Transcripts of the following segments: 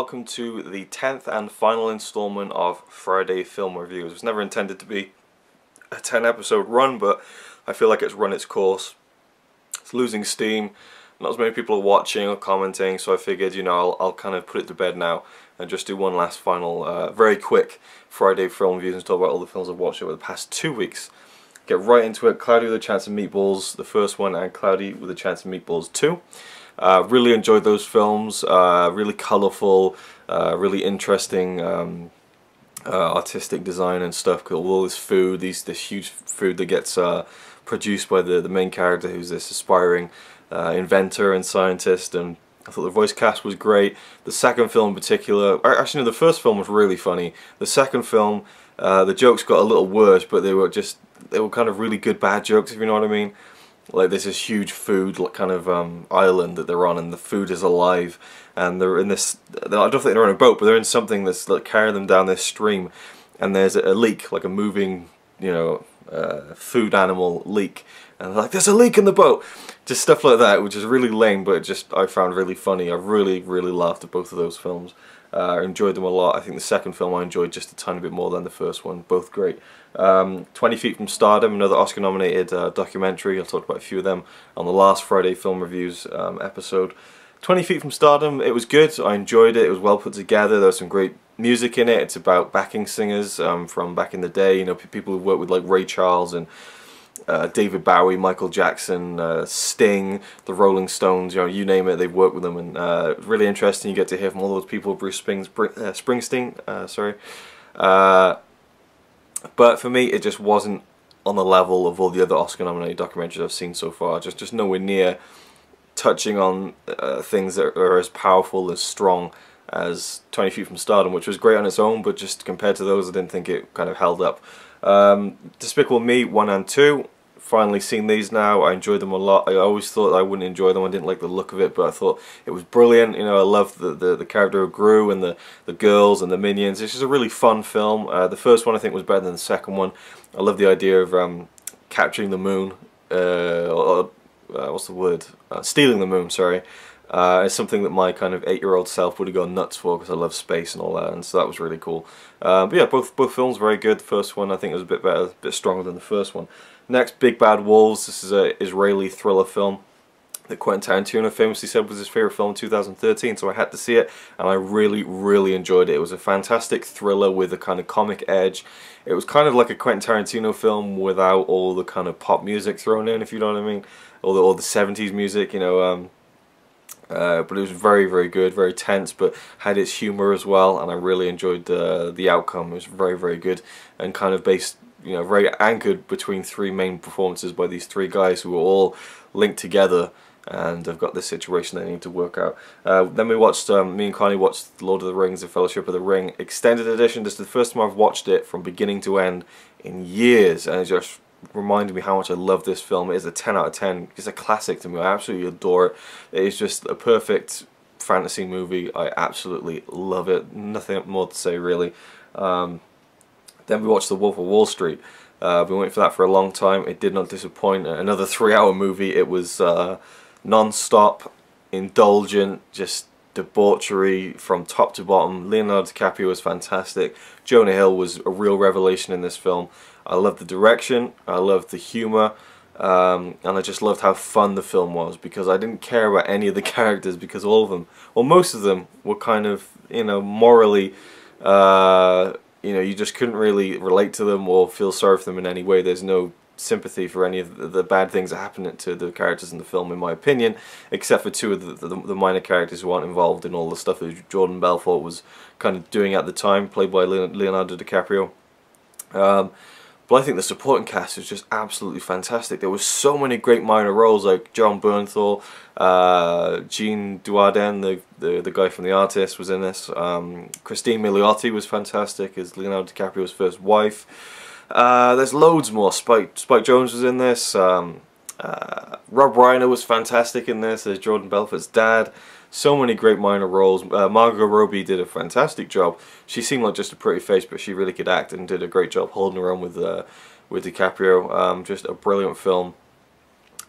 welcome to the 10th and final installment of Friday Film Reviews. It was never intended to be a 10 episode run, but I feel like it's run its course. It's losing steam, not as many people are watching or commenting, so I figured, you know, I'll kind of put it to bed now and just do one last final, very quick Friday Film Reviews and talk about all the films I've watched over the past 2 weeks. Get right into it. Cloudy with a Chance of Meatballs, the first one, and Cloudy with a Chance of Meatballs 2. Really enjoyed those films, really colourful, really interesting artistic design and stuff, because all this food, this huge food that gets produced by the main character, who's this aspiring inventor and scientist, and I thought the voice cast was great. The second film in particular, actually no, the first film was really funny. The second film, the jokes got a little worse, but they were kind of really good bad jokes, if you know what I mean. Like there's this huge food kind of island that they're on, and the food is alive, and they're in this, I don't think they're on a boat, but they're in something that's like carrying them down this stream, and there's a leak, like a moving, you know, food animal leak, and they're like, there's a leak in the boat, just stuff like that, which is really lame, but just I found really funny. I really laughed at both of those films. I enjoyed them a lot. I think the second film I enjoyed just a tiny bit more than the first one. Both great. 20 Feet from Stardom, another Oscar-nominated documentary. I talked about a few of them on the last Friday Film Reviews episode. 20 Feet from Stardom, it was good. I enjoyed it. It was well put together. There was some great music in it. It's about backing singers from back in the day. You know, people who worked with like Ray Charles and David Bowie, Michael Jackson, Sting, the Rolling Stones, you know, you name it, they've worked with them, and really interesting. You get to hear from all those people. Bruce Springsteen, sorry. But for me, it just wasn't on the level of all the other Oscar-nominated documentaries I've seen so far. Just nowhere near touching on things that are as powerful, as strong as 20 Feet from Stardom, which was great on its own, but just compared to those, I didn't think it kind of held up. Despicable Me 1 and 2, finally seen these now. I enjoyed them a lot. I always thought I wouldn't enjoy them. I didn't like the look of it, but I thought it was brilliant. You know, I loved the character of Gru and the girls and the minions. It's just a really fun film. The first one I think was better than the second one. I love the idea of capturing the moon, what's the word? Stealing the moon, sorry. It's something that my kind of 8-year-old self would have gone nuts for, because I love space and all that, and so that was really cool. But yeah, both films very good. The first one I think was a bit better, a bit stronger than the first one. Next, Big Bad Wolves. This is an Israeli thriller film that Quentin Tarantino famously said was his favourite film in 2013, so I had to see it, and I really enjoyed it. It was a fantastic thriller with a kind of comic edge. It was kind of like a Quentin Tarantino film without all the kind of pop music thrown in, if you know what I mean, all the 70s music, you know. But it was very good, very tense, but had its humour as well, and I really enjoyed the outcome. It was very good, and kind of based, you know, very anchored between three main performances by these three guys who are all linked together and have got this situation they need to work out. Then we watched, me and Connie watched Lord of the Rings, The Fellowship of the Ring Extended Edition. This is the first time I've watched it from beginning to end in years, and it just reminded me how much I love this film. It is a 10 out of 10. It's a classic to me. I absolutely adore it. It is just a perfect fantasy movie. I absolutely love it. Nothing more to say, really. Then we watched The Wolf of Wall Street. I've been waiting for that for a long time. It did not disappoint. Another 3-hour movie. It was non-stop, indulgent, just debauchery from top to bottom. Leonardo DiCaprio was fantastic. Jonah Hill was a real revelation in this film. I loved the direction, I loved the humour, and I just loved how fun the film was, because I didn't care about any of the characters, because all of them, well, most of them were kind of, you know, morally, you know, you just couldn't really relate to them or feel sorry for them in any way. There's no sympathy for any of the bad things that happen to the characters in the film, in my opinion, except for two of the minor characters who aren't involved in all the stuff that Jordan Belfort was kind of doing at the time, played by Leonardo DiCaprio. But I think the supporting cast is just absolutely fantastic. There were so many great minor roles, like John Bernthal, Jean Dujardin, the guy from The Artist, was in this. Christine Milioti was fantastic as Leonardo DiCaprio's first wife. There's loads more. Spike Jonze was in this. Rob Reiner was fantastic in this as Jordan Belfort's dad. So many great minor roles. Margot Robbie did a fantastic job. She seemed like just a pretty face, but she really could act and did a great job holding her own with DiCaprio. Just a brilliant film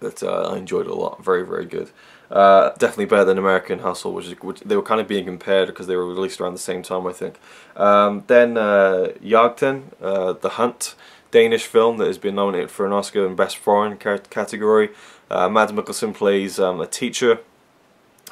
that I enjoyed a lot. Very good. Definitely better than American Hustle, which they were kind of being compared because they were released around the same time, I think. Then Jagten, The Hunt, Danish film that has been nominated for an Oscar in Best Foreign category. Mads Mikkelsen plays a teacher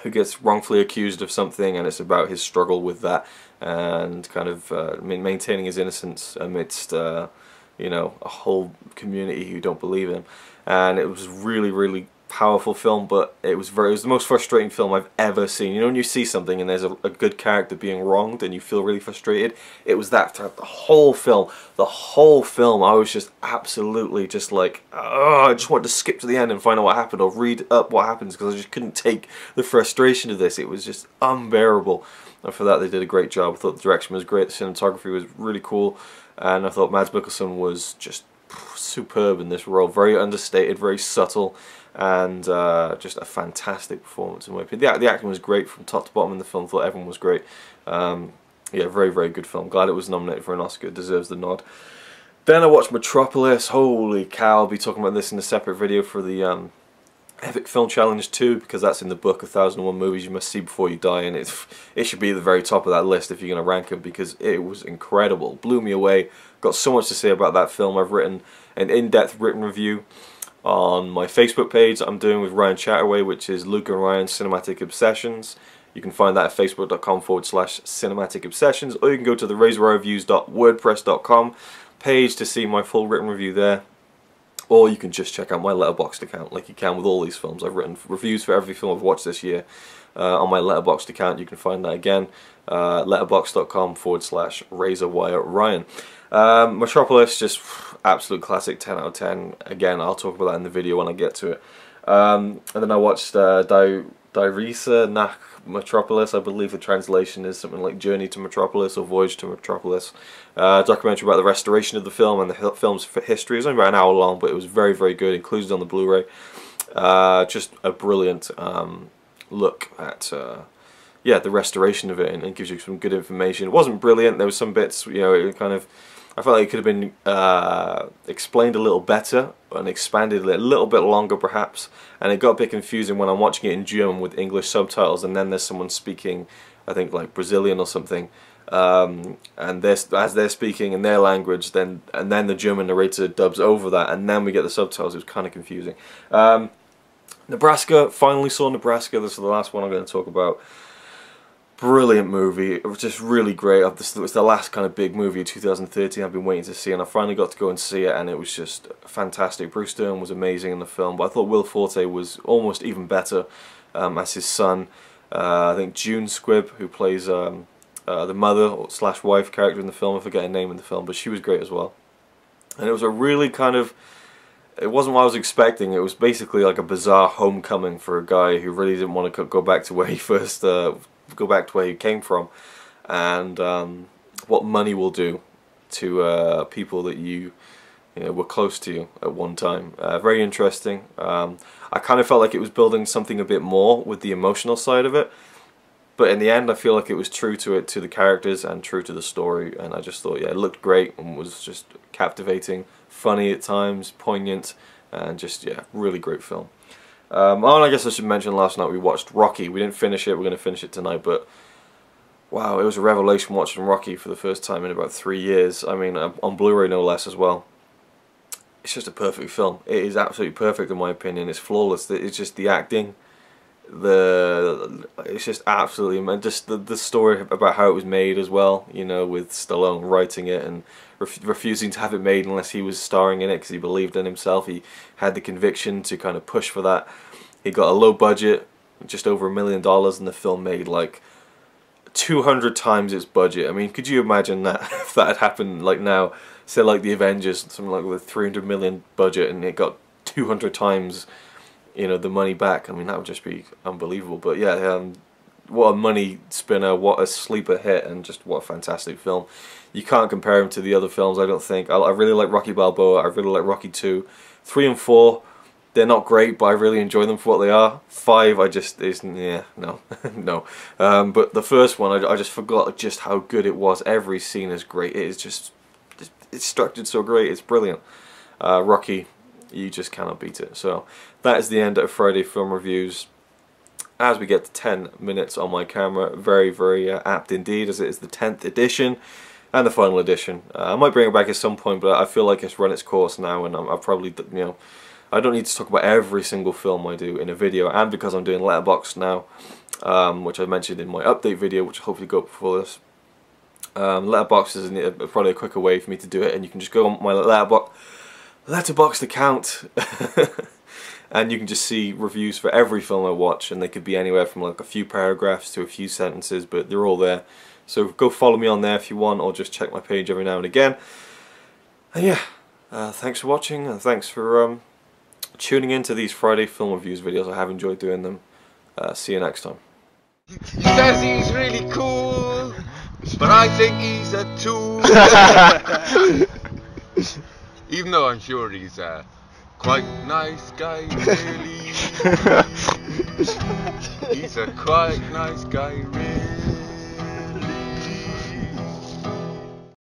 who gets wrongfully accused of something, and it's about his struggle with that and kind of maintaining his innocence amidst you know, a whole community who don't believe him. And it was really, really powerful film, but it was the most frustrating film I've ever seen. You know, when you see something and there's a good character being wronged and you feel really frustrated, it was that throughout the whole film. The whole film, I was just absolutely just like, oh, I just wanted to skip to the end and find out what happened or read up what happens, because I just couldn't take the frustration of this. It was just unbearable. And for that, they did a great job. I thought the direction was great, the cinematography was really cool, and I thought Mads Mikkelsen was just superb in this role. Very understated, very subtle, and just a fantastic performance in my opinion. The acting was great from top to bottom in the film. I thought everyone was great. Yeah, very, very good film. Glad it was nominated for an Oscar. It deserves the nod. Then I watched Metropolis. Holy cow, I'll be talking about this in a separate video for the Epic Film Challenge 2, because that's in the book, 1001 Movies You Must See Before You Die, and it should be at the very top of that list if you're going to rank them, because it was incredible. Blew me away. Got so much to say about that film. I've written an in-depth written review on my Facebook page that I'm doing with Ryan Chatterway, which is Luke and Ryan Cinematic Obsessions. You can find that at facebook.com/cinematic obsessions, or you can go to the RazorwireReviews.wordpress.com page to see my full written review there. Or you can just check out my Letterboxd account, like you can with all these films. I've written reviews for every film I've watched this year on my Letterboxd account. You can find that again, letterboxd.com/RazorwireRyan. Metropolis, just absolute classic, 10 out of 10. Again, I'll talk about that in the video when I get to it. And then I watched Reise nach Metropolis. I believe the translation is something like Journey to Metropolis or Voyage to Metropolis. Documentary about the restoration of the film and the film's history. It was only about an hour long, but it was very, very good, included on the Blu-ray. Just a brilliant look at yeah, the restoration of it, and it gives you some good information. It wasn't brilliant. There was some bits, you know, it kind of, I felt like it could have been explained a little better and expanded a little bit longer perhaps, and it got a bit confusing when I'm watching it in German with English subtitles, and then there's someone speaking, I think like Brazilian or something, and as they're speaking in their language, and then the German narrator dubs over that, and then we get the subtitles. It was kind of confusing. Nebraska, finally saw Nebraska. This is the last one I'm going to talk about. Brilliant movie. It was just really great. It was the last kind of big movie of 2013 I've been waiting to see, and I finally got to go and see it, and it was just fantastic. Bruce Dern was amazing in the film, but I thought Will Forte was almost even better as his son. I think June Squibb, who plays the mother / wife character in the film, I forget her name in the film, but she was great as well. And it was a really kind of, it wasn't what I was expecting. It was basically like a bizarre homecoming for a guy who really didn't want to go back to where he first go back to where he came from, and what money will do to people that you know were close to you at one time. Very interesting. I kind of felt like it was building something a bit more with the emotional side of it, but in the end I feel like it was true to the characters and true to the story, and I just thought, yeah, it looked great and was just captivating, funny at times, poignant, and just, yeah, really great film. And I guess I should mention last night we watched Rocky. We didn't finish it, we're going to finish it tonight, but wow, it was a revelation watching Rocky for the first time in about 3 years. I mean, on Blu-ray no less as well. It's just a perfect film. It is absolutely perfect in my opinion. It's flawless. It's just the acting, it's just absolutely, and just the story about how it was made as well, you know, with Stallone writing it and refusing to have it made unless he was starring in it because he believed in himself. He had the conviction to kind of push for that. He got a low budget, just over $1 million, and the film made like 200 times its budget. I mean, could you imagine that if that had happened like now, say like the Avengers, something like with a 300 million budget, and it got 200 times, you know, the money back? I mean, that would just be unbelievable. But yeah, what a money spinner, what a sleeper hit, and just what a fantastic film. You can't compare him to the other films, I don't think. I really like Rocky Balboa, I really like Rocky 2. 3 and 4, they're not great, but I really enjoy them for what they are. 5, I just, yeah, no, no. But the first one, I just forgot just how good it was. Every scene is great. It is just, it's structured so great, it's brilliant. Rocky, you just cannot beat it. So that is the end of Friday Film Reviews. as we get to 10 minutes on my camera. Very, very apt indeed, as it is the 10th edition and the final edition. I might bring it back at some point, but I feel like it's run its course now, and I've probably, you know, I don't need to talk about every single film I do in a video, and because I'm doing Letterboxd now, which I mentioned in my update video, which will hopefully go up before this. Letterboxd is probably a quicker way for me to do it, and you can just go on my Letterboxd account and you can just see reviews for every film I watch, and they could be anywhere from like a few paragraphs to a few sentences, but they're all there. So go follow me on there if you want, or just check my page every now and again. And yeah, thanks for watching, and thanks for tuning into these Friday film reviews videos. I have enjoyed doing them. See you next time. He says he's really cool, but I think he's a tool. Even though I'm sure he's a quite nice guy, really. He's a quite nice guy, really.